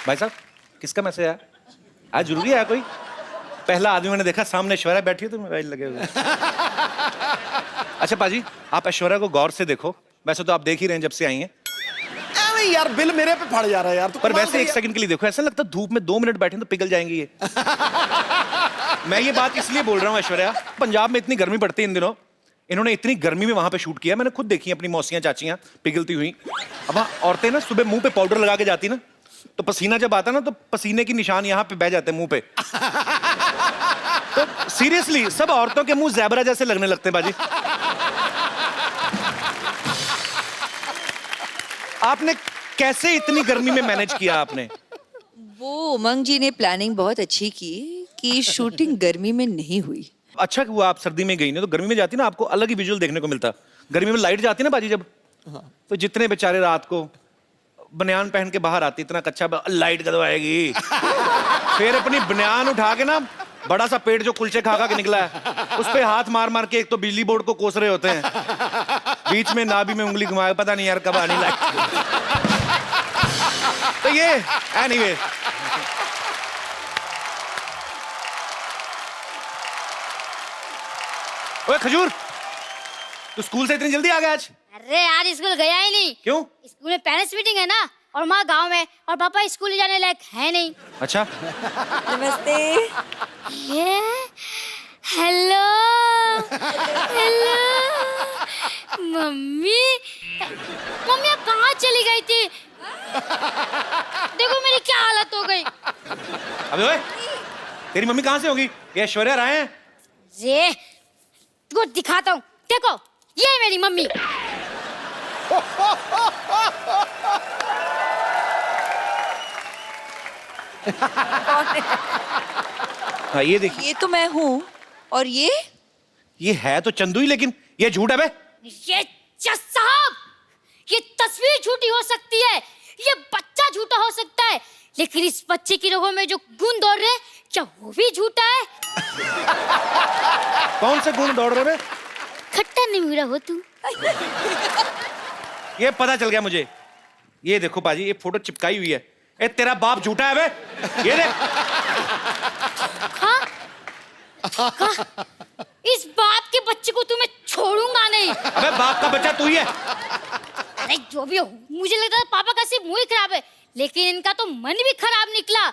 भाई साहब किसका मैसेज आया? आज जरूरी है कोई? पहला आदमी मैंने देखा सामने ऐश्वर्या बैठी है तो मोबाइल लगे हुए। अच्छा पाजी, आप ऐश्वर्या को गौर से देखो। वैसे तो आप देख ही रहे हैं जब से आई हैं। अरे यार बिल मेरे पे फट जा रहा है यार। पर वैसे एक सेकंड के लिए देखो, ऐसा लगता है धूप में 2 मिनट बैठे तो पिघल जाएंगी ये। मैं ये बात इसलिए बोल रहा हूँ ऐश्वर्या, पंजाब में इतनी गर्मी पड़ती है इन दिनों, इन्होंने इतनी गर्मी में वहां पे शूट किया। मैंने खुद देखी अपनी मौसियां चाचियां पिघलती हुई। अब वहाँ औरतें ना सुबह मुंह पे पाउडर लगा के जाती ना, तो पसीना जब आता ना तो पसीने की निशान यहाँ पे बह जाते हैं मुंह पे। तो सीरियसली सब औरतों के मुंह ज़ेबरा जैसे लगने लगते हैं बाजी। आपने कैसे इतनी गर्मी में मैनेज किया आपने? वो उमंग जी ने प्लानिंग बहुत अच्छी की कि शूटिंग गर्मी में नहीं हुई। अच्छा हुआ आप सर्दी में गई ना, तो गर्मी में जाती ना आपको अलग ही विजुअल देखने को मिलता। गर्मी में लाइट जाती ना बाजी जब, तो जितने बेचारे रात को बनियान पहन के बाहर आती, इतना कच्चा लाइट कदम आएगी। फिर अपनी बनियान उठा के ना, बड़ा सा पेट जो कुलचे खा खा के निकला है उस पे हाथ मार मार के एक तो बिजली बोर्ड को कोस रहे होते हैं, बीच में नाभि में उंगली घुमाए, पता नहीं यार कब आनी लाइट। तो ये एनीवे ओए खजूर, तू स्कूल से इतनी जल्दी आ गया आज? अरे यार स्कूल गया ही नहीं। क्यों? स्कूल में पेरेंट्स मीटिंग है ना, और माँ गांव में, और पापा स्कूल जाने लायक है नहीं। अच्छा। नमस्ते। ये हेलो हेलो मम्मी, मम्मी आप कहाँ चली गई थी? देखो मेरी क्या हालत हो गई। अबे ओए, तेरी मम्मी कहाँ से होगी? ये ऐश्वर्या राय हैं? ये तुमको दिखाता हूँ, देखो ये है मेरी मम्मी। हाँ ये देखिए, ये तो मैं हूँ, और ये है तो चंदू ही, लेकिन ये झूठ है बे। ये जज साहब, ये तस्वीर झूठी हो सकती है, ये बच्चा झूठा हो सकता है, लेकिन इस बच्चे की रगों में जो गुण दौड़ रहे हैं, क्या वो भी झूठा है? कौन से गुण दौड़ रहे बे? खट्टा निमुरा हो तू। ये पता चल गया मुझे। ये देखो पाजी, ये फोटो चिपकाई हुई है। ए तेरा बाप झूठा है बे, ये देख। हाँ? इस बाप के बच्चे को तुम्हें छोड़ूंगा नहीं। अबे बाप का बच्चा तू ही है। अरे जो भी हो, मुझे लगता है पापा का सिर्फ मुंह ही खराब है, लेकिन इनका तो मन भी खराब निकला।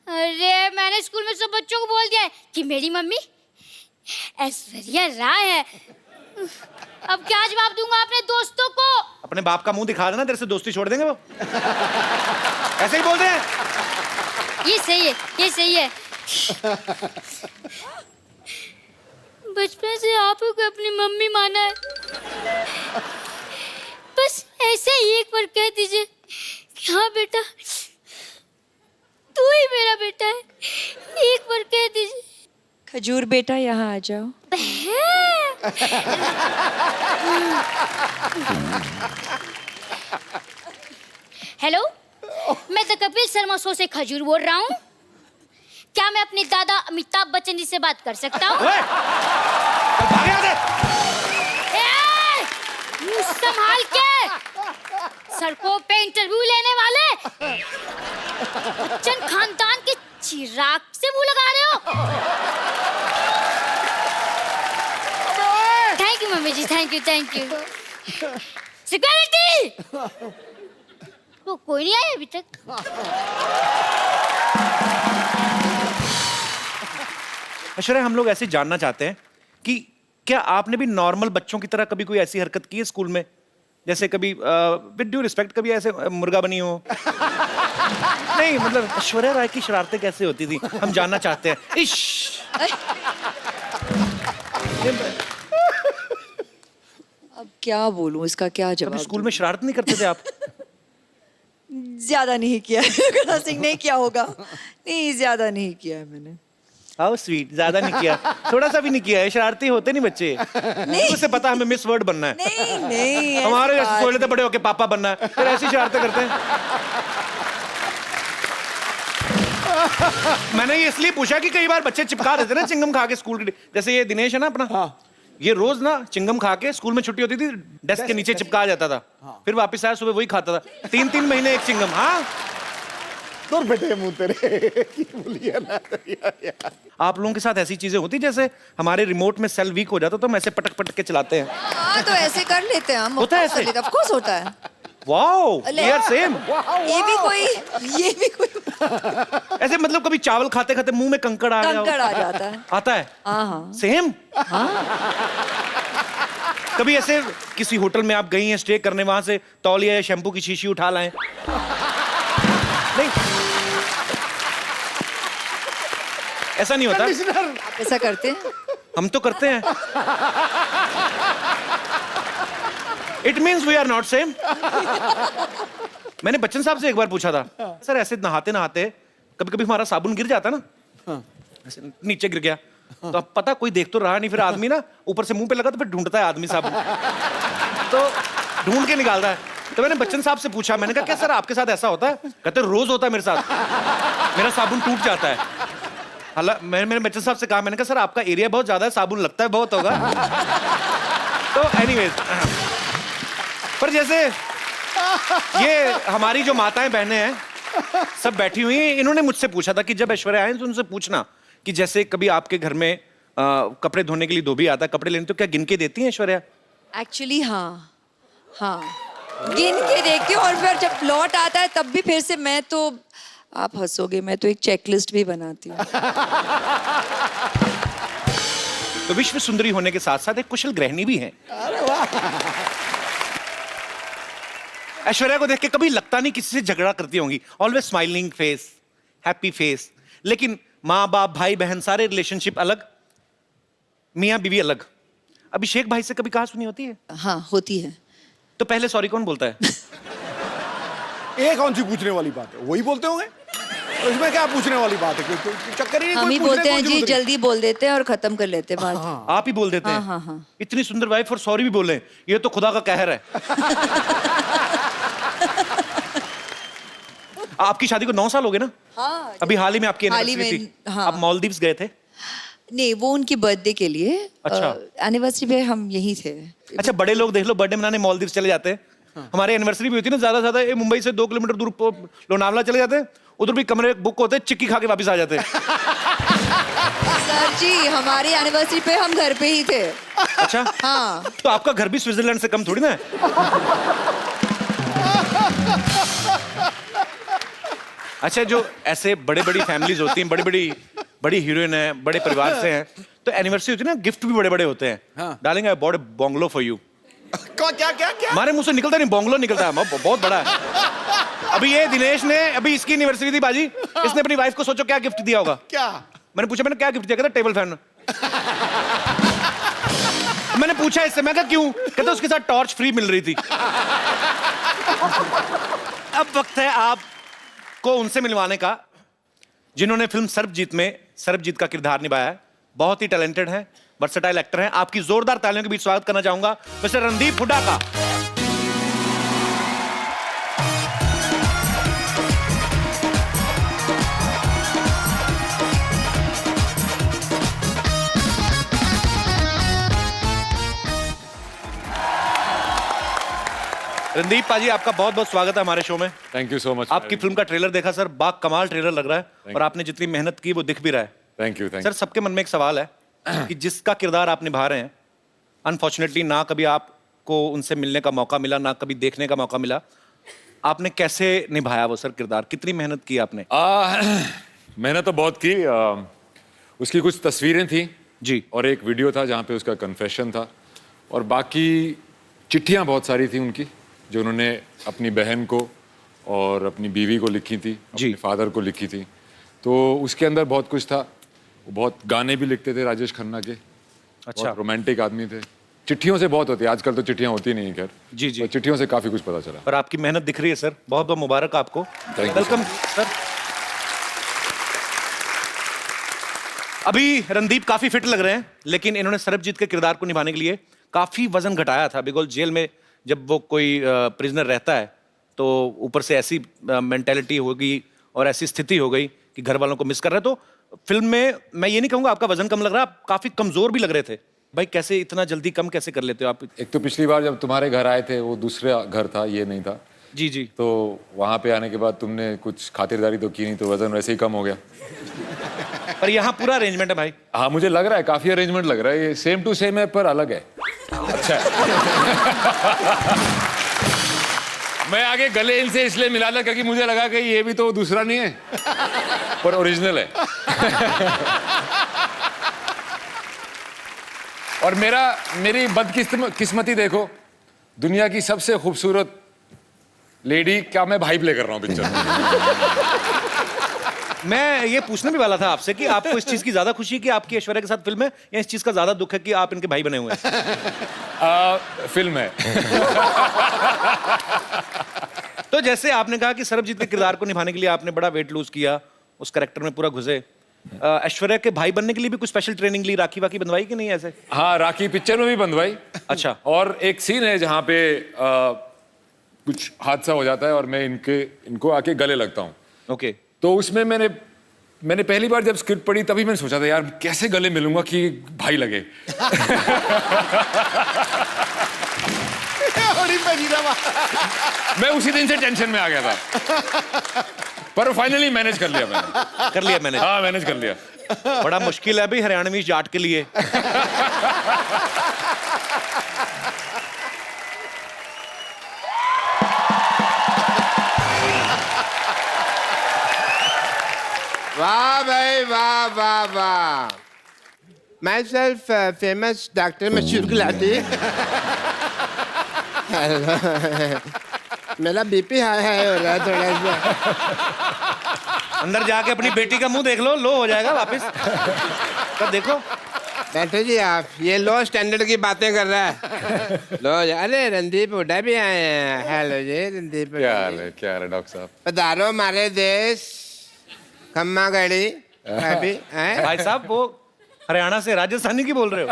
अरे मैंने स्कूल में सब बच्चों को बोल दिया है कि मेरी मम्मी ऐश्वर्या राय है। अब क्या जवाब दूंगा अपने दोस्तों को? अपने बाप का मुंह दिखा देना, तेरे से दोस्ती छोड़ देंगे वो। ऐसे ही बोलते हैं। ये सही है, ये सही है। बचपन से आप को अपनी मम्मी माना है, बस ऐसे ही एक बार कह दीजिए कि हाँ बेटा तू ही मेरा बेटा है, एक बार कह दीजिए। खजूर बेटा यहाँ आ जाओ। हेलो, मैं द कपिल शर्मा शो से खजूर बोल रहा हूँ। क्या मैं अपने दादा अमिताभ बच्चन जी से बात कर सकता हूँ? भाग यहाँ से। मुंह संभाल के, सड़कों पे इंटरव्यू लेने वाले बच्चन खानदान के चिराग से मुंह लगा रहे हो। Thank you mummy ji, thank you thank you. Security, वो कोई नहीं आया अभी तक। ऐश्वर्या, हम लोग ऐसे जानना चाहते हैं कि क्या आपने भी नॉर्मल बच्चों की तरह कभी कोई ऐसी हरकत की है स्कूल में? जैसे कभी विद ड्यू रिस्पेक्ट कभी ऐसे मुर्गा बनी हो? नहीं मतलब ऐश्वर्या राय की शरारतें कैसे होती थी, हम जानना चाहते हैं। इश अब क्या बोलूं, इसका क्या कभी जवाब स्कूल में शरारत नहीं करते थे आप? ज्यादा नहीं किया। क्रॉसिंग नहीं किया होगा। नहीं, ज्यादा नहीं किया है मैंने। हाउ स्वीट, ज्यादा नहीं किया, थोड़ा सा भी नहीं किया है। शरारती होते नहीं बच्चे। नहीं उसे पता हमें मिस वर्ड बनना है। नहीं नहीं, हमारे जैसे सोच लेते बड़े होके पापा बनना है, फिर ऐसी शरारतें करते हैं। मैंने ये इसलिए पूछा कि कई बार बच्चे चिपका देते ना चिंगम खा के स्कूल के, जैसे ये दिनेश है ना अपना, हाँ। ये रोज ना चिंगम खा के स्कूल में छुट्टी होती थी डेस्क के नीचे चिपका जाता था। फिर वापस आया सुबह वही खाता था, 3-3 महीने एक चिंगम। हाँ दूर बेटे मुंह तेरे की बोलिए ना यार। आप लोगों के साथ ऐसी चीजें होती जैसे हमारे रिमोट में सेल वीक हो जाता तो हम ऐसे पटक पटक के चलाते हैं। हाँ तो ऐसे कर लेते हैं हम। होता है ऐसे? ऑफ कोर्स होता है। वाओ, ले। We are same. ये भी कोई ऐसे मतलब कभी चावल खाते खाते मुंह में कंकड़ आ गया हो? कंकड़ आ जाता है। आता है? हाँ। सेम। कभी ऐसे किसी होटल में आप गई हैं स्टे करने, वहां से तौलिया या शैम्पू की शीशी उठा लाएं? नहीं, ऐसा नहीं होता। कंडीशनर ऐसा करते हैं। हम तो करते हैं। It means we are not same. मैंने बच्चन साहब से एक बार पूछा था, सर ऐसे नहाते नहाते कभी कभी हमारा साबुन गिर जाता ना, ऐसे नीचे गिर गया, तो अब पता कोई देख तो रहा नहीं, फिर आदमी ना ऊपर से मुंह पे लगा तो फिर ढूंढता है आदमी साबुन, तो ढूंढ के निकालता है। तो मैंने बच्चन साहब से पूछा, मैंने कहा क्या सर आपके साथ ऐसा होता है? कहते रोज होता है मेरे साथ, मेरा साबुन टूट जाता है। हालांकि मैंने बच्चन साहब से कहा, मैंने कहा सर आपका एरिया बहुत ज्यादा है, साबुन लगता है बहुत होगा। तो एनीवेज, पर जैसे ये हमारी जो माताएं बहनें हैं सब बैठी हुई हैं, इन्होंने मुझसे पूछा था कि जब ऐश्वर्या आए तो उनसे पूछना कि जैसे कभी आपके घर में कपड़े धोने के लिए धोबी आता है, कपड़े लेने, तो क्या गिन के देती हैं ऐश्वर्या? एक्चुअली हाँ, गिन के देखती हूँ, और फिर जब लौट आता है तब भी फिर से मैं तो, आप हंसोगे, मैं तो एक चेकलिस्ट भी बनाती हूँ। तो विश्व सुंदरी होने के साथ साथ एक कुशल गृहिणी भी हैं। ऐश्वर्या को देख के कभी लगता नहीं किसी से झगड़ा करती होंगी, always smiling face, happy face. लेकिन माँ बाप भाई बहन सारे रिलेशनशिप अलग, मियाँ बीवी अलग। अभिषेक भाई से कभी कहा सुनी होती है? हाँ होती है। तो पहले सॉरी कौन बोलता है? ये कौन सी पूछने वाली बात है, वही बोलते होंगे, तो इसमें क्या पूछने वाली बात है? क्यों चक्कर ही नहीं, हम कोई ही पूछने बोलते को हैं जी, जरूरत नहीं। जल्दी बोल देते हैं और खत्म कर लेते हैं बात। आप ही बोल देते हैं? हाँ। इतनी सुंदर वाइफ और सॉरी भी बोले, ये तो खुदा का कहर है। आपकी शादी को 9 साल हो गए ना? हाँ। अभी हाल ही में आपकी हाल ही एनिवर्सरी में, थी। हाँ। आप मालदीव्स गए थे? नहीं, वो उनकी बर्थडे के लिए। अच्छा। एनिवर्सरी पे हम यहीं थे। अच्छा, बड़े लोग देख लो बर्थडे मनाने मालदीव्स चले जाते हैं। हमारे एनिवर्सरी भी होती है ना, ज्यादा ज्यादा मुंबई से 2 किलोमीटर दूर लोनावला चले जाते हैं, उधर भी कमरे बुक होते हैं, चिक्की खा के वापस आ जाते हैं। सर जी, हमारी एनिवर्सरी पे हम घर पे ही थे। अच्छा। हाँ। तो आपका घर भी स्विट्जरलैंड से कम थोड़ी ना है। अच्छा, जो ऐसे बड़े बड़ी फैमिलीज होती हैं, बड़ी हीरोइन है, बड़े परिवार से हैं, तो एनिवर्सरी होती है ना, गिफ्ट भी बड़े बड़े होते हैं। हाँ। डालेंगे, I bought a bungalow for you. क्या क्या क्या? हमारे मुंह से निकलता नहीं, बंगलो निकलता है, बहुत बड़ा है। अभी ये दिनेश ने, अभी इसकी एनिवर्सरी थी बाजी, इसने अपनी वाइफ को सोचो क्या गिफ्ट दिया होगा? क्या? मैंने पूछा, मैंने क्या गिफ्ट दिया? कहता टेबल फैन। मैंने पूछा इससे, मैं कहा क्यों? कहता उसके साथ टॉर्च फ्री मिल रही थी। अब वक्त है आपको उनसे मिलवाने का जिन्होंने फिल्म सरबजीत में सरबजीत का किरदार निभाया है। बहुत ही टैलेंटेड हैं, वर्सेटाइल एक्टर हैं। आपकी जोरदार तालियों के बीच स्वागत करना चाहूंगा मिस्टर रणदीप हुड्डा का। रणदीप पाजी, आपका बहुत बहुत स्वागत है हमारे शो में। Thank you so much. आपकी फिल्म का ट्रेलर देखा सर, बाग कमाल ट्रेलर लग रहा है, और आपने जितनी मेहनत की वो दिख भी रहा है। Thank you. सर, सबके मन में एक सवाल है कि जिसका किरदार आप निभा रहे हैं, अनफॉर्चुनेटली ना कभी आपको उनसे मिलने का मौका मिला, ना कभी देखने का मौका मिला, आपने कैसे निभाया वो सर किरदार? कितनी मेहनत की आपने? मैंने तो बहुत की। उसकी कुछ तस्वीरें थी जी, और एक वीडियो था जहाँ पे उसका कन्फेशन था, और बाकी चिट्ठियाँ बहुत सारी थी उनकी जो उन्होंने अपनी बहन को और अपनी बीवी को लिखी थी, अपने फादर को लिखी थी। तो उसके अंदर बहुत कुछ था। वो बहुत गाने भी लिखते थे राजेश खन्ना के। अच्छा। रोमांटिक आदमी थे। चिट्ठियों से बहुत होती है, आजकल तो चिट्ठियाँ होती नहीं है खैर। जी जी। तो चिट्ठियों से काफी कुछ पता चला। और आपकी मेहनत दिख रही है सर, बहुत बहुत मुबारक आपको। Thank you, welcome sir. अभी रणदीप काफी फिट लग रहे हैं, लेकिन इन्होंने सरबजीत के किरदार को निभाने के लिए काफी वजन घटाया था, बिकॉज जेल में जब वो कोई प्रिजनर रहता है तो ऊपर से ऐसी मेंटेलिटी होगी और ऐसी स्थिति हो गई कि घर वालों को मिस कर रहे हैं। तो फिल्म में मैं ये नहीं कहूँगा आपका वजन कम लग रहा है, आप काफी कमजोर भी लग रहे थे। भाई कैसे इतना जल्दी कम कैसे कर लेते हो आप? एक तो पिछली बार जब तुम्हारे घर आए थे वो दूसरा घर था, ये नहीं था। जी जी। तो वहाँ पे आने के बाद तुमने कुछ खातिरदारी तो की नहीं, तो वजन वैसे ही कम हो गया। पर यहाँ पूरा अरेंजमेंट है भाई। हाँ, मुझे लग रहा है काफी अरेंजमेंट लग रहा है, ये सेम टू सेम है पर अलग है। अच्छा है। मैं आगे गले इनसे इसलिए मिला था क्योंकि मुझे लगा कि ये भी तो दूसरा नहीं है पर ओरिजिनल है। और मेरी बदकिस्मती देखो, दुनिया की सबसे खूबसूरत लेडी का मैं भाई प्ले कर रहा हूँ पिक्चर में। मैं ये पूछने भी वाला था आपसे कि आपको इस चीज की ज्यादा खुशी है कि आपकी ऐश्वर्या के साथ फिल्म है, या इस चीज का ज्यादा दुख है कि आप इनके भाई बने हुए हैं? फिल्म है। तो जैसे आपने कहा कि सरबजीत के किरदार को निभाने के लिए आपने बड़ा वेट लूज किया, उस कैरेक्टर में पूरा घुसे, ऐश्वर्या के भाई बनने के लिए भी कुछ स्पेशल ट्रेनिंग ली, राखी वाकी बंधवाई कि नहीं ऐसे? हाँ, राखी पिक्चर में भी बंधवाई। अच्छा। और एक सीन है जहाँ पे कुछ हादसा हो जाता है और मैं इनको आके गले लगता हूँ। ओके। तो उसमें मैंने पहली बार जब स्क्रिप्ट पढ़ी तभी मैंने सोचा था यार कैसे गले मिलूंगा कि भाई लगे। मैं उसी दिन से टेंशन में आ गया था, पर फाइनली मैनेज कर लिया मैंने। कर लिया मैंने? हाँ, मैनेज कर लिया। बड़ा मुश्किल है अभी हरियाणवी जाट के लिए। वाह भाई वाह वाह वाह। माई सेल्फ फेमस डॉक्टर मशहूर गुलाटी। मेरा बीपी हाई हाई हो रहा है थोड़ा सा। अंदर जाके अपनी बेटी का मुंह देख लो हो जाएगा वापस। तब देखो। बैठो जी आप, ये लो स्टैंडर्ड की बातें कर रहा है। लो अरे रणदीप हुड्डा भी आए हैं। हेलो जी रणदीप। क्या हाल है डॉक्टर साहब? पधारो हमारे देश खम्मा गड़ी। भाई साहब वो हरियाणा से राजस्थानी की बोल रहे हो?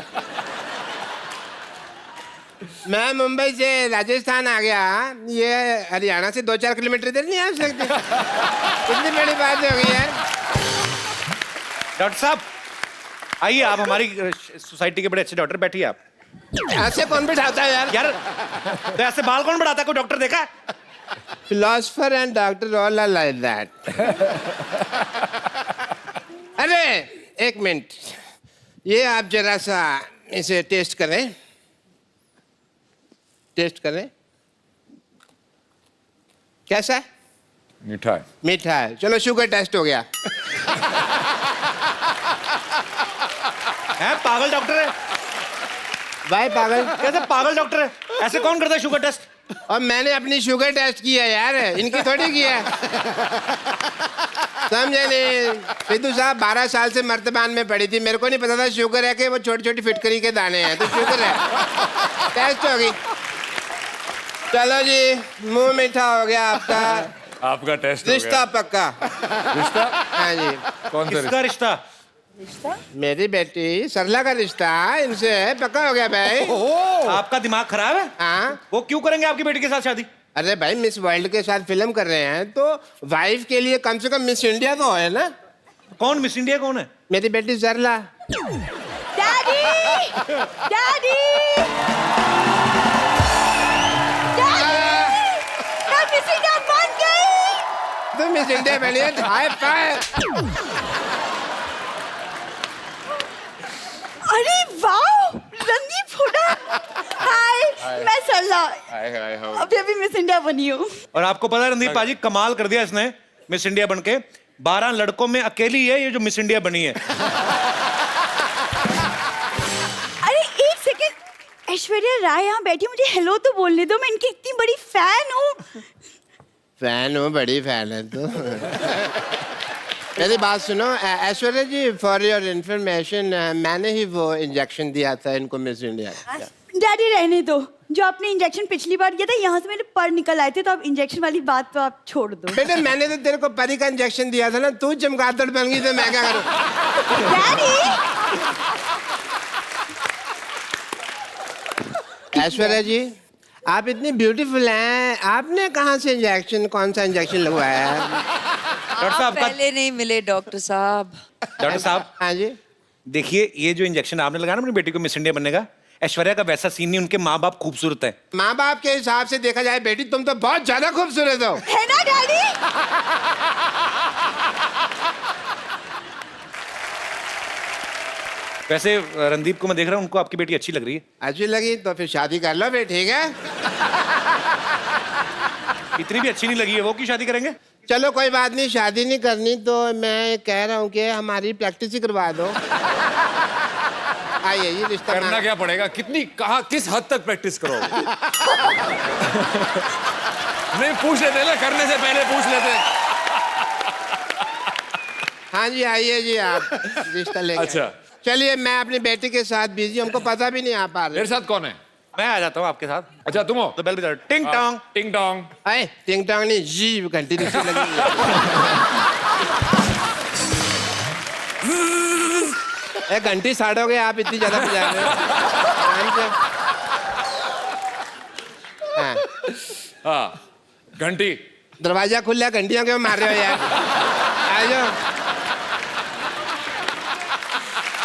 मैं मुंबई से राजस्थान आ गया, ये हरियाणा से 2-4 किलोमीटर इधर नहीं आ सकते। कितनी बड़ी बात हो गई है। डॉक्टर साहब आइए, आप हमारी सोसाइटी के बड़े अच्छे डॉक्टर, बैठिए आप। ऐसे कौन बिठाता है यार? यार तो ऐसे बाल कौन बढ़ाता है? कोई डॉक्टर देखा है? Philosopher and doctor all are like that. अरे एक मिनट, ये आप जरा सा इसे टेस्ट करें। टेस्ट करें, कैसा है? मीठा है। मीठा है। चलो शुगर टेस्ट हो गया। है पागल डॉक्टर है? भाई पागल कैसे पागल डॉक्टर है? ऐसे कौन करता है शुगर टेस्ट? और मैंने अपनी शुगर टेस्ट किया यार, इनकी थोड़ी किया। समझे नहीं? सिद्धू साहब 12 साल से मर्तबान में पड़ी थी, मेरे को नहीं पता था शुगर है कि वो छोटी छोटी फिटकरी के दाने हैं, तो शुगर है। टेस्ट होगी। चलो जी, मुंह मीठा हो गया आपका। आपका टेस्ट रिश्ता पक्का। रिश्ता? हाँ जी। कौन सा किसका रिश्ता? मेरी बेटी सरला का रिश्ता इनसे पक्का हो गया भाई। आपका दिमाग खराब है? हाँ। वो क्यों करेंगे आपकी बेटी के साथ शादी? अरे भाई मिस वर्ल्ड के साथ फिल्म कर रहे हैं तो वाइफ के लिए कम से कम मिस इंडिया तो है ना। कौन मिस इंडिया कौन है? मेरी बेटी सरला। डैडी डैडी मैं मिस इंडिया बन गई। तुम मिस इंडिया बनी है, हाई फाइव। अरे वाह रणदीप हुड्डा। हाय मैं सरला, अभी अभी मिस इंडिया बनी हूँ। और आपको पता है रणदीप पाजी, कमाल कर दिया इसने मिस इंडिया बनके। 12 लड़कों में अकेली है ये जो मिस इंडिया बनी है। अरे एक सेकंड, ऐश्वर्या राय यहाँ बैठी, मुझे हेलो तो बोलने दो, मैं इनकी इतनी बड़ी फैन हूँ। फैन हूँ, बड़ी फैन है तू। मेरी बात सुनो ऐश्वर्या जी, फॉर योर इंफॉर्मेशन मैंने ही वो इंजेक्शन दिया था इनको मिस इंडिया। डैडी रहने दो, जो आपने इंजेक्शन पिछली बार किया था यहाँ से मेरे पर निकल आए थे, तो अब इंजेक्शन वाली बात तो आप छोड़ दो। बेटे मैंने तो तेरे को परी का इंजेक्शन दिया था ना, तू चमगादड़ बन गई तो मैं क्या करूँ? डैडी ऐश्वर्या जी आप इतनी ब्यूटीफुल हैं, आपने कहाँ से इंजेक्शन, कौन सा इंजेक्शन लगवाया है? डॉक्टर साहब का पहले नहीं मिले डॉक्टर साहब। डॉक्टर साहब हाँ जी। देखिए, ये जो इंजेक्शन आपने लगाया ना अपनी बेटी को मिस इंडिया बनने का, ऐश्वर्या का वैसा सीन नहीं, उनके माँ बाप खूबसूरत हैं। माँ बाप के हिसाब से देखा जाए बेटी तुम तो बहुत ज्यादा खूबसूरत हो। है ना डैडी? वैसे रणदीप को मैं देख रहा हूँ, उनको आपकी बेटी अच्छी लग रही है। अच्छी लगी तो फिर शादी कर लो फिर, ठीक है? इतनी भी अच्छी नहीं लगी है वो कि शादी करेंगे? चलो कोई बात नहीं, शादी नहीं करनी तो मैं कह रहा हूँ कि हमारी प्रैक्टिस ही करवा दो। आइए ये रिश्ता करना क्या पड़ेगा? कितनी, कहाँ, किस हद तक प्रैक्टिस करोगे? नहीं पूछ लेते ना, करने से पहले पूछ लेते। हाँ जी आइए जी, आप रिश्ता लेके। अच्छा चलिए, मैं अपनी बेटी के साथ बिजी, हमको पता भी नहीं आ पा रहा। मेरे साथ कौन है? मैं आ जाता हूँ आपके साथ। अच्छा तुम हो? तो बेल बजा, टिंग टोंग। टिंग टोंग। अरे टिंग टोंग नहीं, जी घंटी दूसरी लगी है। घंटी साड़ोगे आप, इतनी ज्यादा बजा रहे हो। आराम से। हाँ, हाँ घंटी। दरवाजा खुला, घंटियां क्यों मार रहे हो यार? आ जाओ।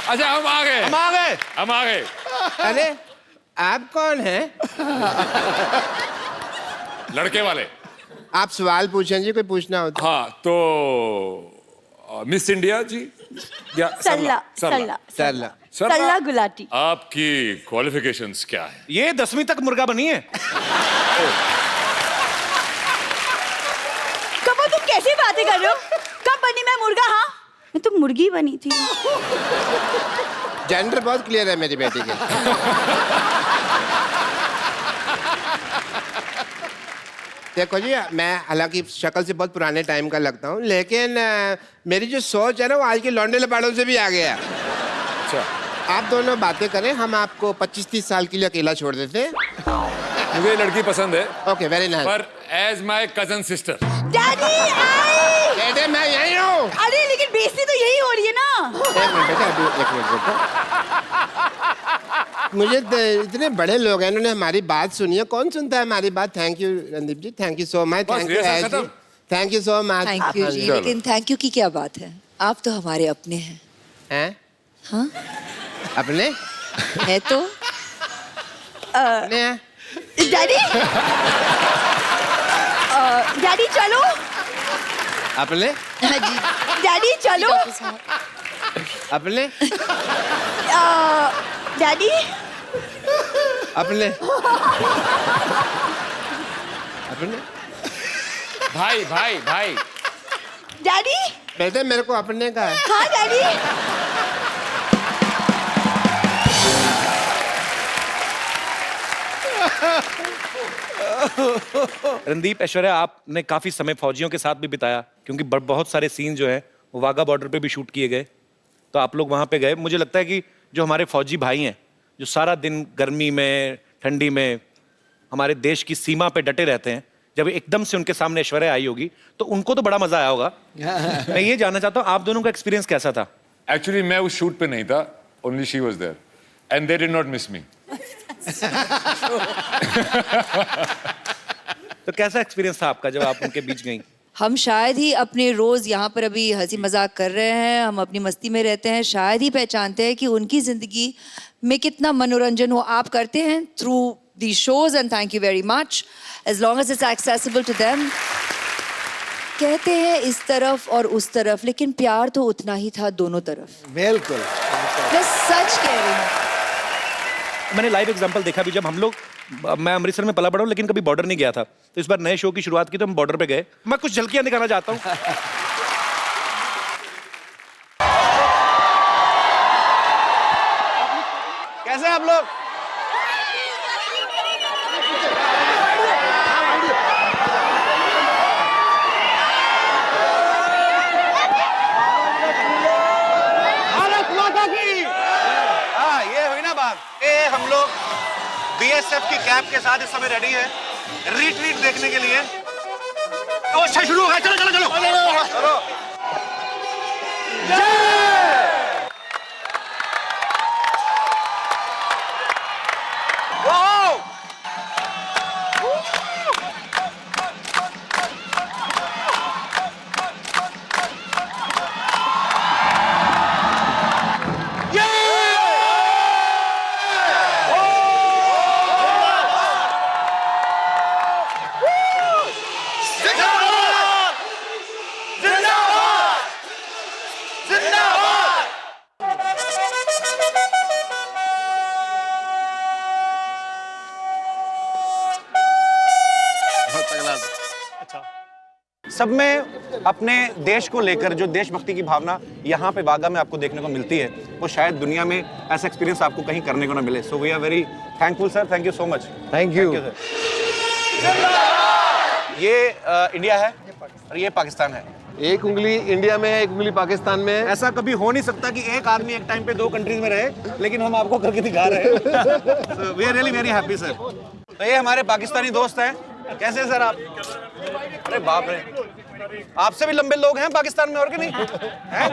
अच्छा हम आ गए, हम आ गए। हम आ गए। अरे आप कौन हैं? लड़के वाले। आप सवाल पूछें जी, कोई पूछना हो तो। हाँ तो मिस इंडिया जी या सल्ला सरला सल्ला सरला। सल्ला गुलाटी। आपकी क्वालिफिकेशंस क्या है? ये 10वीं तक मुर्गा बनी है। कब तुम कैसी बातें कर रहे हो? कब बनी मैं मुर्गा? हाँ मैं तो मुर्गी बनी थी। जेंडर बहुत क्लियर है मेरी बेटी के। देखो जी, मैं हालांकि शक्ल से बहुत पुराने टाइम का लगता हूँ, लेकिन मेरी जो सोच है ना वो आज के लौंडे लपाड़ों से भी आ गया। अच्छा आप दोनों बातें करें, हम आपको 25-30 साल के लिए अकेला छोड़ देते हैं। मुझे ये लड़की पसंद है, ओके वेरी नाइस। पर as my cousin sister. Daddy आई। बेटे मैं यही हूँ। अरे लेकिन बेइज्जती तो यही हो रही है ना। एक मिनट बेटा, अभी एक मिनट बेटा। मुझे इतने बड़े लोग हैं, इन्होंने हमारी बात सुनी है। कौन सुनता है हमारी बात? Thank you Randeep ji, thank you so much. बस, थैंक यू रिहर्सल खत्म। Thank you so much. Thank you जी, चलो। लेकिन थैंक यू की क्या बात है? आप तो हमारे अपने हैं। हैं? हाँ अपने? है तो। अपने हैं? डैडी डैडी चलो। अपने? हाँ जी डैडी चलो। अपने? डैडी अपने? अपने? भाई भाई भाई। डैडी। बेटे मेरे को अपने का है। हाँ डैडी। रणदीप, ऐश्वर्या, आपने काफी समय फौजियों के साथ भी बिताया, क्योंकि बहुत सारे सीन जो हैं वो वाघा बॉर्डर पे भी शूट किए गए, तो आप लोग वहां पे गए। मुझे लगता है कि जो हमारे फौजी भाई हैं, जो सारा दिन गर्मी में ठंडी में हमारे देश की सीमा पे डटे रहते हैं, जब एकदम से उनके सामने ऐश्वर्या आई होगी तो उनको तो बड़ा मजा आया होगा। मैं ये जानना चाहता हूँ आप दोनों का एक्सपीरियंस कैसा था? एक्चुअली मैं उस शूट पे नहीं था, only she was there and they did not miss me. तो कैसा एक्सपीरियंस था आपका जब आप उनके बीच गई? हम शायद ही अपने रोज यहाँ पर अभी हंसी मजाक कर रहे हैं, हम अपनी मस्ती में रहते हैं, शायद ही पहचानते हैं कि उनकी जिंदगी में कितना मनोरंजन हो। आप करते हैं through the shows and thank you very much, as long as it's accessible to them. कहते हैं इस तरफ और उस तरफ, लेकिन प्यार तो उतना ही था दोनों तरफ। बिल्कुल। मैं सच कह रही हूँ। मैंने लाइव एग्जांपल देखा भी, जब हम लोग, मैं अमृतसर में पला बड़ा हूँ लेकिन कभी बॉर्डर नहीं गया था, तो इस बार नए शो की शुरुआत की तो हम बॉर्डर पे गए। मैं कुछ झलकियां दिखाना चाहता हूँ। कैसे हैं आप लोग? हाँ, ये हुई ना बात। ये हम लोग बीएसएफ की कैप के साथ इस समय रेडी है रिट्रीट देखने के लिए। तो अच्छा शुरू हो गया, चलो चलो चलो चलो। सब में अपने देश को लेकर जो देशभक्ति की भावना यहाँ पे बागा में आपको देखने को मिलती है, वो शायद दुनिया में ऐसा एक्सपीरियंस आपको कहीं करने को ना मिले। So we are very thankful sir, thank you so much. Thank you. ये इंडिया है और ये पाकिस्तान है। एक उंगली इंडिया में है, एक उंगली पाकिस्तान में है। ऐसा कभी हो नहीं सकता कि एक आदमी एक टाइम पे 2 कंट्रीज में रहे, लेकिन हम आपको करके दिखा रहे हैं। We are really very happy sir. तो ये हमारे पाकिस्तानी दोस्त हैं। कैसे सर आप? अरे बाप रे, आपसे भी लंबे लोग हैं पाकिस्तान में, और कि नहीं हैं?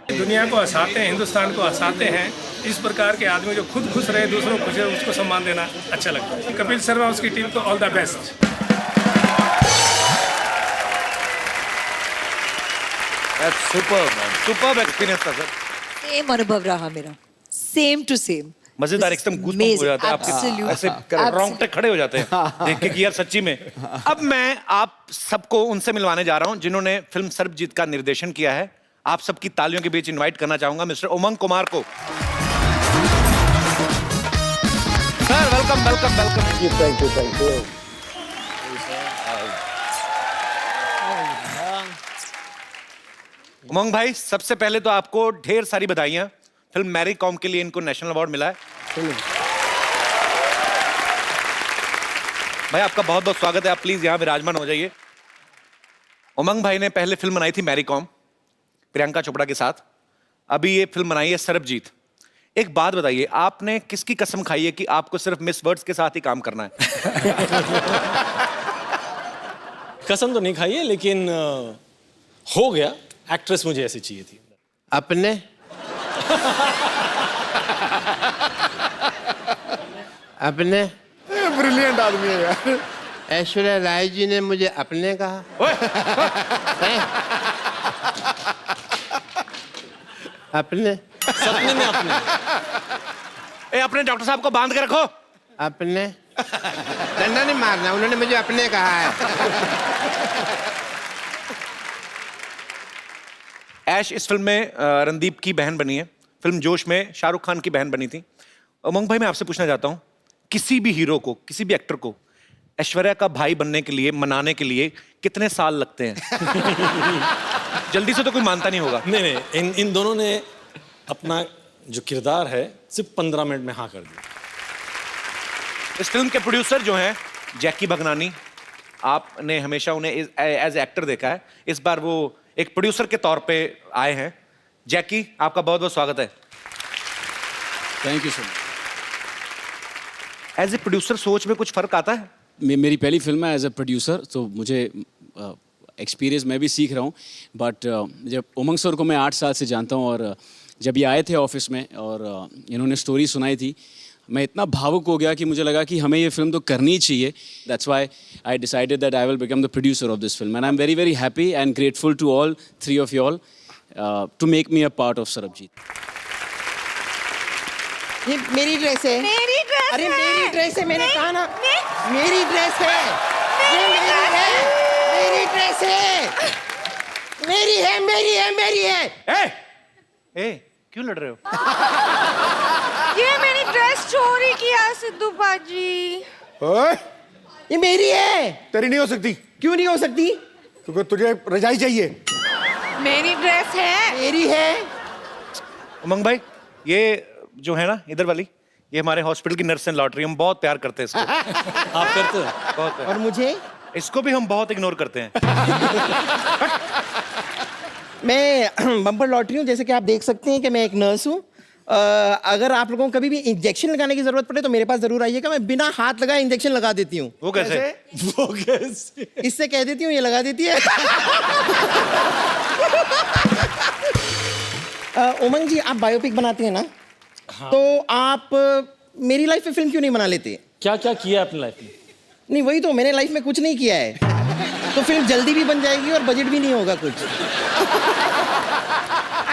दुनिया को हंसाते हैं, हिंदुस्तान को हंसाते हैं। इस प्रकार के आदमी जो खुद खुश रहे, दूसरों को खुश रहे, उसको सम्मान देना अच्छा लगता है। कपिल शर्मा उसकी टीम को all the best. Superb experience था सर। सेम अनुभव रहा मेरा, सेम टू सेम। मजेदार, एकदम गूज़बम्प हो जाते हैं आपके, ऐसे रोंगटे खड़े हो जाते हैं देख के कि यार सच्ची में। अब मैं आप सबको उनसे मिलवाने जा रहा हूं जिन्होंने फिल्म सर्वजीत का निर्देशन किया है। आप सबकी तालियों के बीच इनवाइट करना चाहूंगा मिस्टर उमंग कुमार को। Sir welcome welcome welcome. Thank you thank you. Umang भाई, सबसे पहले तो आपको ढेर सारी बधाइयां। फिल्म मैरी कॉम के लिए इनको नेशनल अवार्ड मिला है। भाई आपका बहुत बहुत स्वागत है, आप प्लीज यहाँ विराजमान हो जाइए। उमंग भाई ने पहले फिल्म बनाई थी मैरी कॉम प्रियंका चोपड़ा के साथ, अभी ये फिल्म बनाई है सरबजीत। एक बात बताइए, आपने किसकी कसम खाई है कि आपको सिर्फ मिस वर्ड्स के साथ ही काम करना है? कसम तो नहीं खाई है, लेकिन हो गया। एक्ट्रेस मुझे ऐसी चाहिए थी। अपने अपने ब्रिलियंट आदमी है यार। ऐश्वर्या राय जी ने मुझे अपने कहा। हैं? अपने सपने में अपने। ए, अपने डॉक्टर साहब को बांध के रखो। अपने डंडा नहीं मारना, उन्होंने मुझे अपने कहा है। ऐश इस फिल्म में रणदीप की बहन बनी है। फिल्म जोश में शाहरुख खान की बहन बनी थी। उमंग भाई, मैं आपसे पूछना चाहता हूँ, किसी भी हीरो को, किसी भी एक्टर को ऐश्वर्या का भाई बनने के लिए, मनाने के लिए कितने साल लगते हैं? जल्दी से तो कोई मानता नहीं होगा। नहीं नहीं, इन दोनों ने अपना जो किरदार है सिर्फ 15 मिनट में हाँ कर दिया। इस फिल्म के प्रोड्यूसर जो हैं जैकी भगनानी, आपने हमेशा उन्हें एज एक्टर देखा है, इस बार वो एक प्रोड्यूसर के तौर पे आए हैं। जैकी, आपका बहुत बहुत स्वागत है। Thank you sir. As a producer सोच में कुछ फर्क आता है? मेरी पहली फिल्म है एज ए प्रोड्यूसर, तो मुझे एक्सपीरियंस मैं भी सीख रहा हूँ। बट जब उमंग सर को मैं 8 साल से जानता हूँ, और जब ये आए थे ऑफिस में और इन्होंने स्टोरी सुनाई थी, मैं इतना भावुक हो गया कि मुझे लगा कि हमें ये फिल्म तो करनी ही चाहिए। That's why I decided that I will become the producer of this film, and I am very very happy and grateful to all 3 of you all to make me a part of Sarabjit. ये मेरी dress है। मेरी dress अरे है। मेरी dress है, मैंने कहा ना। मेरी ड्रेस है। ये मेरी है। मेरी ड्रेस है। मेरी है, मेरी है, मेरी है। ए, क्यों लड़ रहे हो? ये मेरी ड्रेस चोरी किया सिद्धू बाजी। ओए, ये मेरी है। तेरी नहीं हो सकती। क्यों नहीं हो सकती? क्योंकि तुझे रजाई चाहिए। मेरी ड्रेस है। मेरी है। उमंग भाई, ये जो है ना इधर वाली, ये हमारे हॉस्पिटल की नर्स एंड लॉटरी, हम बहुत प्यार करते हैं इसको। आप करते हो? बहुत और मुझे? इसको भी हम बहुत इग्नोर करते हैं। मैं बम्पर लॉटरी हूँ, जैसे कि आप देख सकते हैं कि मैं एक नर्स हूँ। अगर आप लोगों को कभी भी इंजेक्शन लगाने की जरूरत पड़े तो मेरे पास जरूर आइएगा, मैं बिना हाथ लगाए इंजेक्शन लगा देती हूँ। वो कैसे? वो कैसे? इससे कह देती हूँ, ये लगा देती है। उमंग जी, आप बायोपिक बनाते हैं ना? हाँ। तो आप मेरी लाइफ में फिल्म क्यों नहीं बना लेते? क्या क्या किया अपनी लाइफ में? नहीं, वही तो, मैंने लाइफ में कुछ नहीं किया है। तो फिल्म जल्दी भी बन जाएगी और बजट भी नहीं होगा कुछ।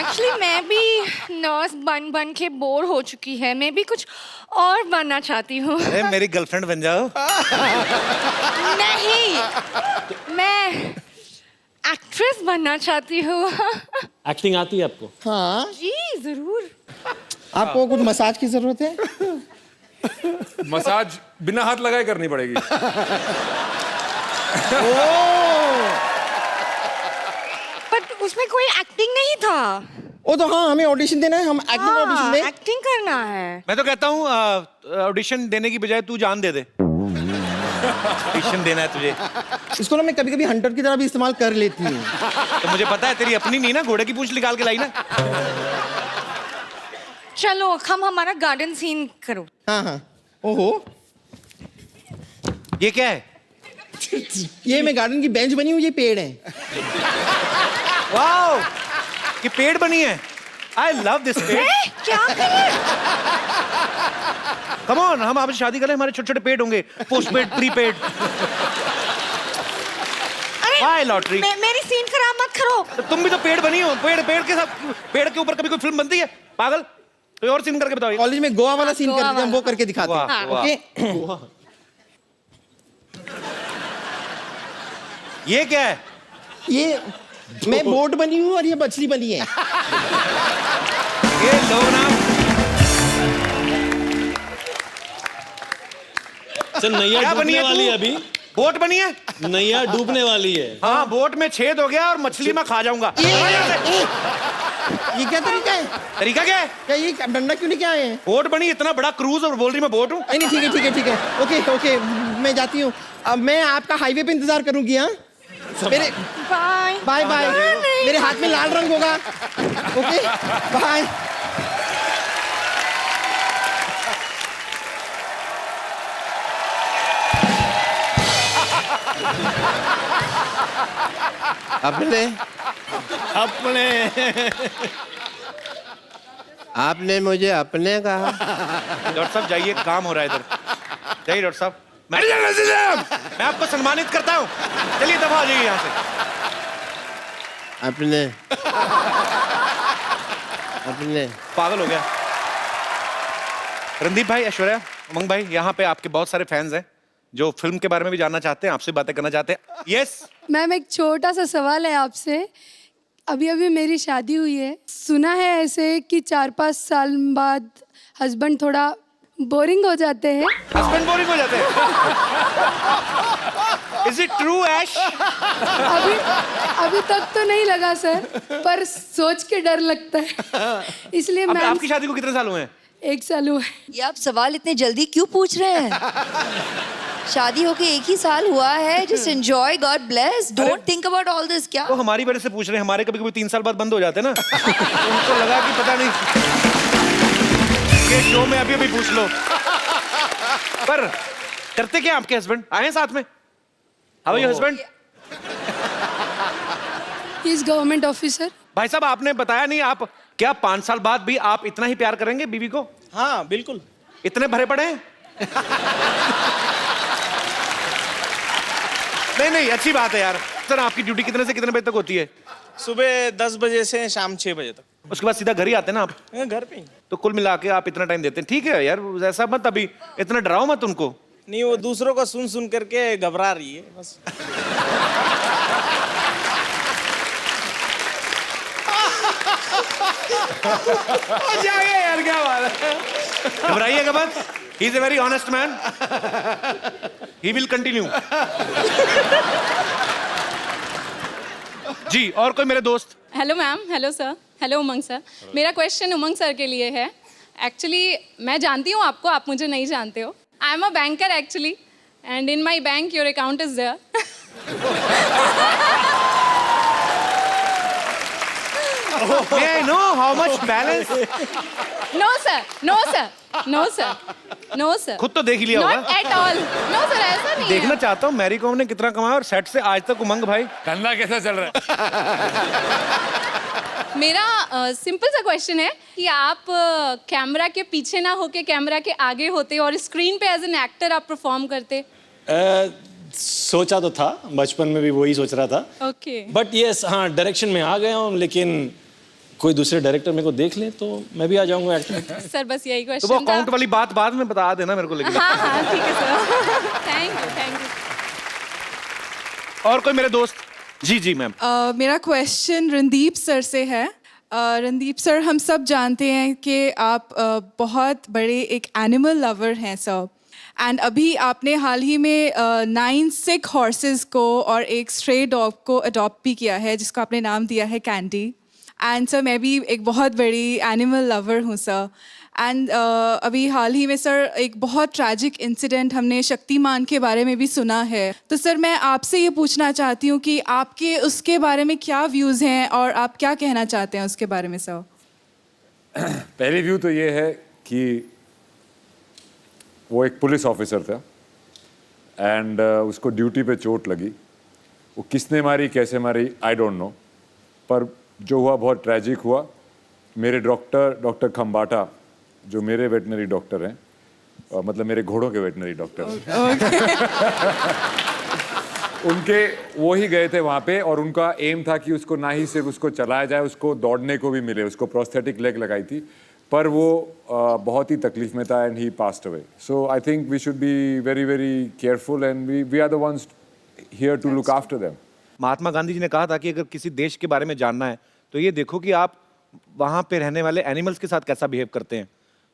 एक्चुअली मैं भी नर्स बन बन के बोर हो चुकी है, मैं भी कुछ और बनना चाहती हूँ। अरे मेरी गर्लफ्रेंड बन जाओ। नहीं, मैं एक्ट्रेस बनना चाहती हूँ। एक्टिंग आती है आपको? हाँ जी जरूर। आपको कुछ मसाज की जरूरत है? मसाज बिना हाथ लगाए करनी पड़ेगी। उसमें कोई एक्टिंग नहीं था। वो तो हाँ, हमें ऑडिशन देना है, हम एक्टिंग ऑडिशन दें। एक्टिंग करना है। मैं तो कहता हूँ ऑडिशन देने की बजाय तू जान दे दे। ऑडिशन देना है तुझे। इसको ना मैं कभी कभी हंटर की तरह भी इस्तेमाल कर लेती हूँ। तो मुझे पता है तेरी अपनी नहीं ना, घोड़े की पूंछ निकाल के लाई ना। चलो हम हमारा गार्डन सीन करो। हाँ हाँ। ओहो, ये क्या है? ये मैं गार्डन की बेंच बनी हुई, ये पेड़ है। वाओ, ये पेड़ बनी है। आई लव दिस पेड़। क्या करें? कम ऑन, हम आपसे शादी करें, हमारे छोटे छोटे पेड़ होंगे, पोस्ट पेड, प्री पेड। अरे लॉटरी। मेरी सीन खराब मत करो। तो तुम भी तो पेड़ बनी हो, पेड़ पेड़ के साथ, पेड़ के ऊपर कभी कोई फिल्म बनती है? पागल, कोई और सीन करके बताओ। कॉलेज में गोवा वाला सीन करते हैं, हम वो करके दिखाते हैं। वाह, वाह। ओके। ये क्या है? ये मैं बोट बनी हूँ और ये मछली बनी है। ये लो ना। सर नैया क्या बनी डूबने है वाली है तू? अभी। बोट बनी है? नैया डूबने वाली है। हाँ, बोट में छेद हो गया और मछली मैं खा जाऊंगा। ये क्या तरीका है? तरीका क्या है? क्या ये डंडा क्यों लेके आए हैं? बोट बनी, इतना बड़ा क्रूज, और बोल रही मैं बोट हूँ। नहीं ठीक है ठीक है ठीक है। ओके ओके, मैं जाती हूँ। अब मैं आपका हाईवे पे इंतजार करूंगी। हाँ, मेरे बाय बाय बाय। मेरे हाथ में लाल रंग होगा। Okay bye. अपने अपने आपने मुझे अपने कहा। डॉक्टर साहब जाइए, काम हो रहा है इधर। जाइए डॉक्टर साहब। मैं आपको सम्मानित करता हूँ। चलिए दफा हो जाइए यहाँ से। अपने अपने पागल हो गया। रणदीप भाई, ऐश्वर्या, उमंग भाई, यहाँ पे आपके बहुत सारे फैंस हैं जो फिल्म के बारे में भी जानना चाहते हैं, आपसे बातें करना चाहते हैं। यस मैम, एक छोटा सा सवाल है आपसे। अभी अभी मेरी शादी हुई है, सुना है ऐसे कि 4-5 साल बाद हस्बैंड थोड़ा बोरिंग हो जाते हैं। हस्बैंड बोरिंग हो जाते हैं? इज इट ट्रू ऐश? अभी तक तो नहीं लगा सर, पर सोच के डर लगता है, इसलिए अब मैम। आपकी शादी को कितने साल हुए हैं? 1 साल हुआ है। ये आप सवाल इतने जल्दी क्यों पूछ रहे हैं? शादी होके 1 ही साल हुआ है। Just enjoy, God bless, don't think about all this. क्या वो हमारी वजह से पूछ रहे हैं, हमारे कभी कभी 3 साल बाद बंद हो जाते हैं ना। उनको लगा कि पता नहीं ये शो में अभी अभी पूछ लो। पर करते क्या आपके हस्बैंड? आए हैं साथ में? How are your husband? He is government officer. भाई साहब, आपने बताया नहीं, आप क्या 5 साल बाद भी आप इतना ही प्यार करेंगे बीवी को? हाँ बिल्कुल। इतने भरे पड़े हैं? नहीं, अच्छी बात है यार। सर, आपकी ड्यूटी कितने से कितने बजे तक होती है? सुबह 10 बजे से शाम 6 बजे तक। उसके बाद सीधा घर ही आते हैं ना आप? घर पे ही। तो कुल मिला के आप इतना टाइम देते हैं। ठीक है यार, ऐसा मत, अभी इतना डराओ मत उनको। नहीं, वो दूसरों को सुन सुन करके घबरा रही है बस। यार क्या बात है, घबराइएगा मत। He is a very honest man, he will continue. जी, और कोई मेरे दोस्त? Hello ma'am, hello sir, hello Umang sir. मेरा क्वेश्चन उमंग सर के लिए है। एक्चुअली मैं जानती हूँ आपको, आप मुझे नहीं जानते हो। I am a banker actually, and in my bank your account is there. May I know how much balance? No sir, no sir, no sir, no sir. खुद तो देख ही लिया होगा। Not at all. No sir, ऐसा नहीं देखना है। चाहता हूँ मैरी कॉम ने कितना कमाया, और सेट से आज तक उमंग भाई धंधा कैसा चल रहा है? मेरा सिंपल सा क्वेश्चन है कि आप कैमरा के पीछे ना होके कैमरा के आगे होते और स्क्रीन पे एज एन एक्टर आप परफॉर्म करते। सोचा तो था, बचपन में भी वही सोच रहा था। ओके। बट यस, हाँ डायरेक्शन में आ गया हूँ, लेकिन कोई दूसरे डायरेक्टर मेरे को देख ले तो मैं भी आ जाऊंगा एक्टर। सर बस यही तो क्वेश्चन वो था। अकाउंट वाली बात बाद में बता देना मेरे को, लेकिन हाँ हाँ ठीक है sir. Thank you, thank you. और कोई मेरे दोस्त? जी जी मैम। मेरा क्वेश्चन रणदीप सर से है। रणदीप सर, हम सब जानते हैं कि आप बहुत बड़े एक एनिमल लवर हैं सर। एंड अभी आपने हाल ही में 9 सिक हॉर्सेस को और एक स्ट्रे डॉग को अडॉप्ट भी किया है, जिसको आपने नाम दिया है कैंडी। एंड सर मैं भी एक बहुत बड़ी एनिमल लवर हूँ सर। एंड अभी हाल ही में सर एक बहुत ट्रैजिक इंसिडेंट हमने शक्तिमान के बारे में भी सुना है। तो सर मैं आपसे ये पूछना चाहती हूँ कि आपके उसके बारे में क्या व्यूज़ हैं और आप क्या कहना चाहते हैं उसके बारे में सर? पहली व्यू तो ये है कि वो एक पुलिस ऑफिसर था एंड उसको ड्यूटी पे चोट लगी। वो किसने मारी कैसे मारी आई डोंट नो, पर जो हुआ बहुत ट्रैजिक हुआ। मेरे डॉक्टर खम्बाटा जो मेरे वेटनरी डॉक्टर हैं, मतलब मेरे घोड़ों के वेटनरी डॉक्टर उनके वो ही गए थे वहाँ पे और उनका एम था कि उसको ना ही सिर्फ उसको चलाया जाए, उसको दौड़ने को भी मिले। उसको प्रोस्थेटिक लेग लगाई थी पर वो बहुत ही तकलीफ में था and he passed away. So I think we should be very very careful and we are the ones here to look after them. Mahatma Gandhi ji ने कहा था कि अगर किसी देश के बारे में जानना है तो ये देखो कि आप वहाँ पे रहने वाले एनिमल्स के साथ कैसा बिहेव करते हैं।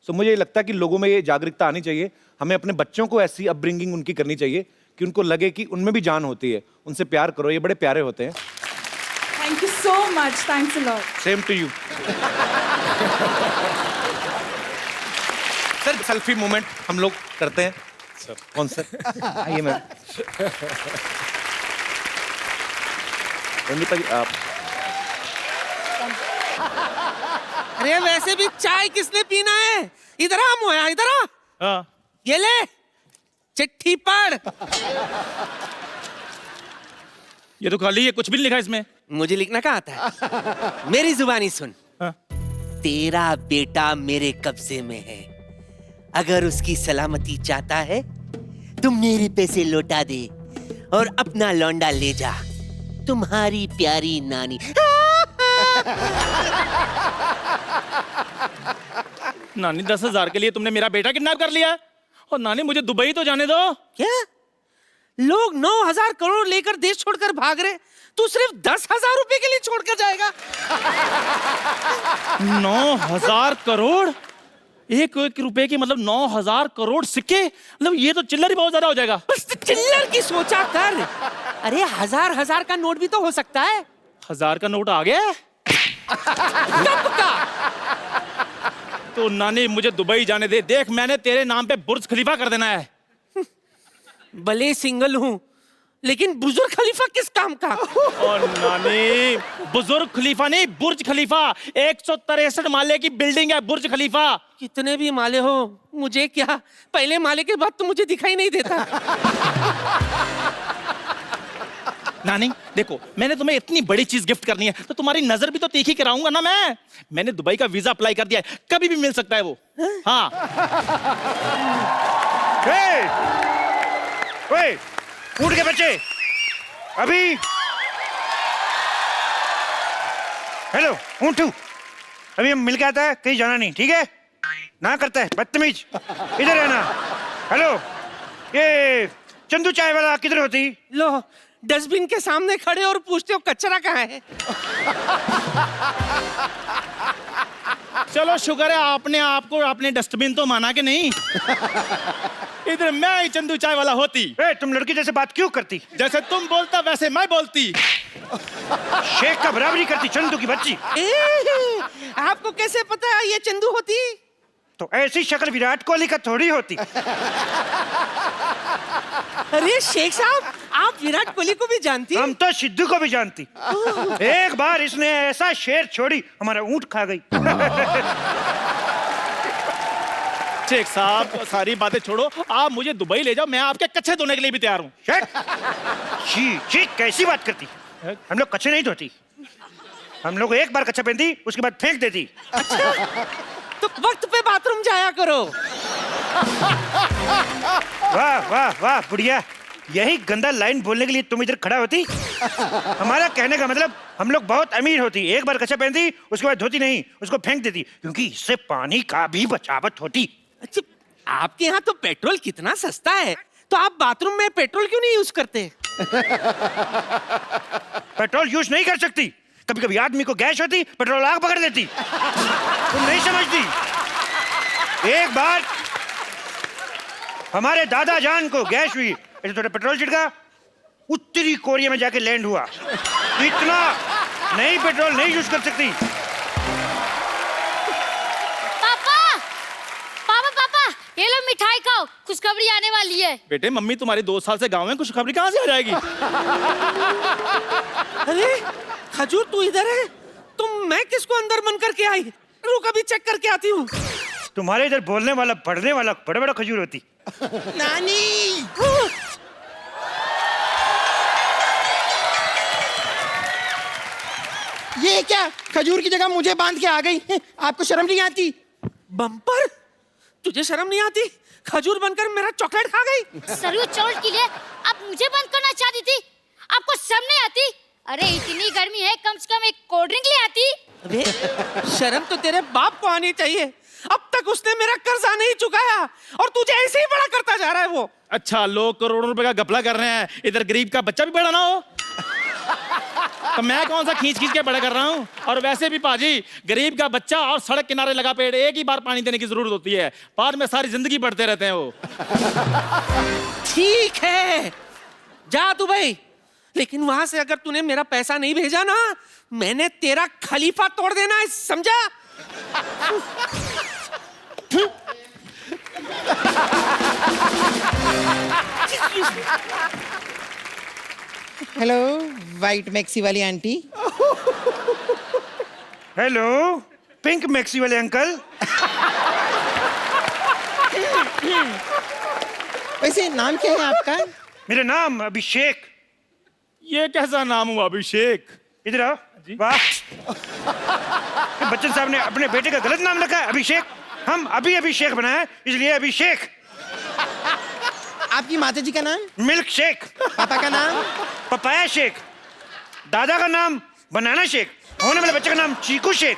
सो मुझे लगता है कि लोगों में ये जागरूकता आनी चाहिए। हमें अपने बच्चों को ऐसी अपब्रिंगिंग उनकी करनी चाहिए कि उनको लगे कि उनमें भी जान होती है। उनसे प्यार करो, ये बड़े प्यारे होते हैं। Thank you so much, thanks a lot. Same to you. Sir selfie moment हम लोग करते हैं सर। कौन सर? आइए मैम। रणदीप जी आप। अरे वैसे भी चाय किसने पीना है? इधर आ मोया, इधर आ। हाँ। ये ले चिट्ठी पढ़। ये तो खाली है, कुछ भी नहीं लिखा इसमें। मुझे लिखना कहाँ आता है? मेरी जुबानी सुन। हाँ। तेरा बेटा मेरे कब्जे में है, अगर उसकी सलामती चाहता है तो मेरे पैसे लौटा दे और अपना लौंडा ले जा। तुम्हारी प्यारी नानी। नानी 10,000 के लिए तुमने मेरा बेटा किडनैप कर लिया है? और नानी मुझे दुबई तो जाने दो। क्या लोग 9,000 करोड़ लेकर देश छोड़कर भाग रहे, तू सिर्फ 10,000 रुपए के लिए छोड़कर जाएगा? 9,000 करोड़? एक रुपए की मतलब 9,000 करोड़ सिक्के, मतलब ये तो चिल्लर ही बहुत ज्यादा हो जाएगा। बस चिल्लर की सोचा कर। अरे 1,000 का नोट भी तो हो सकता है। 1,000 का नोट आ गया? कब का? तो नानी मुझे दुबई जाने दे। देख मैंने तेरे नाम पे बुर्ज खलीफा कर देना है। भले सिंगल हूँ लेकिन बुजुर्ग खलीफा किस काम का? और नानी बुजुर्ग खलीफा नहीं, बुर्ज खलीफा। 163 माले की बिल्डिंग है बुर्ज खलीफा। कितने भी माले हो मुझे क्या, पहले माले के बाद तो मुझे दिखाई नहीं देता। नानी देखो मैंने तुम्हें इतनी बड़ी चीज गिफ्ट करनी है तो तुम्हारी नजर भी तो तीखी कराऊंगा ना मैं। मैंने दुबई का वीजा अप्लाई कर दिया है, कभी भी मिल सकता है वो। हाँ। उठ के बच्चे अभी। हेलो ऊँटू, अभी हम मिल के आता है, कहीं जाना नहीं, ठीक है? ना करता है बदतमीज, इधर रहना। हेलो ये चंदू चाय वाला किधर होती? लो डस्टबिन के सामने खड़े और पूछते हो कचरा कहाँ है? चलो शुक्र है आपने आपको आपने डस्टबिन तो माना कि नहीं। इधर मैं ही चंदू चाय वाला होती। तुम लड़की जैसे बात क्यों करती? जैसे तुम बोलता वैसे मैं बोलती। शेख का बराबरी करती चंदू की बच्ची। आपको कैसे पता है ये चंदू होती? तो ऐसी शक्ल विराट कोहली का थोड़ी होती। अरे शेख साहब आप विराट कोहली को भी जानती? हम तो सिद्धू को भी जानती। एक बार इसने ऐसा शेर छोड़ी हमारा ऊंट खा गई। शेख साहब सारी बातें छोड़ो, आप मुझे दुबई ले जाओ, मैं आपके कच्चे धोने के लिए भी तैयार हूँ। छी कैसी बात करती? हम लोग कच्चे नहीं धोती, हम लोग एक बार कच्चा पहनती उसके बाद फेंक देती। अच्छा, तो वक्त पे बाथरूम जाया करो। वाह वाह वाह बुढ़िया, यही गंदा लाइन बोलने के लिए तुम इधर खड़ा होती? हमारा कहने का मतलब हम लोग बहुत अमीर होती, एक बार कच्चा पहनती उसके बाद धोती नहीं, उसको फेंक देती, क्योंकि इससे पानी का भी बचावट होती। अच्छा, आपके यहाँ तो पेट्रोल कितना सस्ता है, तो आप बाथरूम में पेट्रोल क्यों नहीं यूज करते? पेट्रोल यूज नहीं कर सकती, कभी कभी आदमी को गैस होती, पेट्रोल आग पकड़ लेती। तुम नहीं समझती। हमारे दादा जान को गैस हुई, ऐसे थोड़ा पेट्रोल छिड़का, उत्तरी कोरिया में जाके लैंड हुआ। इतना नहीं पेट्रोल नहीं यूज कर सकती। ये लो मिठाई खाओ, खुशखबरी आने वाली है। बेटे मम्मी तुम्हारी 2 साल से गांव में, खुशखबरी कहाँ से आ जाएगी? अरे खजूर तू इधर है? मैं किसको अंदर बंद करके आई? रुक अभी चेक करके आती हूँ। तुम्हारे इधर बोलने वाला पढ़ने वाला बड़ा बड़ा खजूर होती। नानी ये क्या खजूर की जगह मुझे बांध के आ गई? आपको शर्म नहीं आती? बम्पर, तुझे शर्म नहीं आती? खजूर बनकर मेरा चॉकलेट खा गई। सरयू चोट के लिए आप मुझे बंद करना चाहती थी? आपको शर्म नहीं आती? अरे इतनी गर्मी है, कम से कम एक कोल्ड ड्रिंक ले आती। अबे शर्म तो तेरे बाप को आनी चाहिए। अब तक उसने मेरा कर्जा नहीं चुकाया और तुझे ऐसे ही बड़ा करता जा रहा है वो। अच्छा, लोग करोड़ों रुपए का घपला कर रहे हैं, इधर गरीब का बच्चा भी बड़ा ना हो तो मैं कौन सा खींच खींच के बड़ा कर रहा हूँ? और वैसे भी पाजी, गरीब का बच्चा और सड़क किनारे लगा पेड़ एक ही बार पानी देने की जरूरत होती है, बाद में सारी जिंदगी बढ़ते रहते हैं वो। ठीक है, जा दुबई, लेकिन वहां से अगर तूने मेरा पैसा नहीं भेजा ना, मैंने तेरा खलीफा तोड़ देना है, समझा? हेलो वाइट मैक्सी वाली आंटी। हेलो पिंक मैक्सी वाले अंकल। वैसे नाम क्या है आपका? मेरा नाम अभिषेक। ये कैसा नाम हुआ अभिषेक? इधर आओ। वाह, बच्चन साहब ने अपने बेटे का गलत नाम रखा है अभिषेक। हम अभी अभिषेक बनाए इसलिए अभिषेक। आपकी माता जी का नाम? Milk shake. पापा का नाम? Papaya shake. दादा का नाम बनाना शेक। होने वाले बच्चे का नाम चीकू शेक।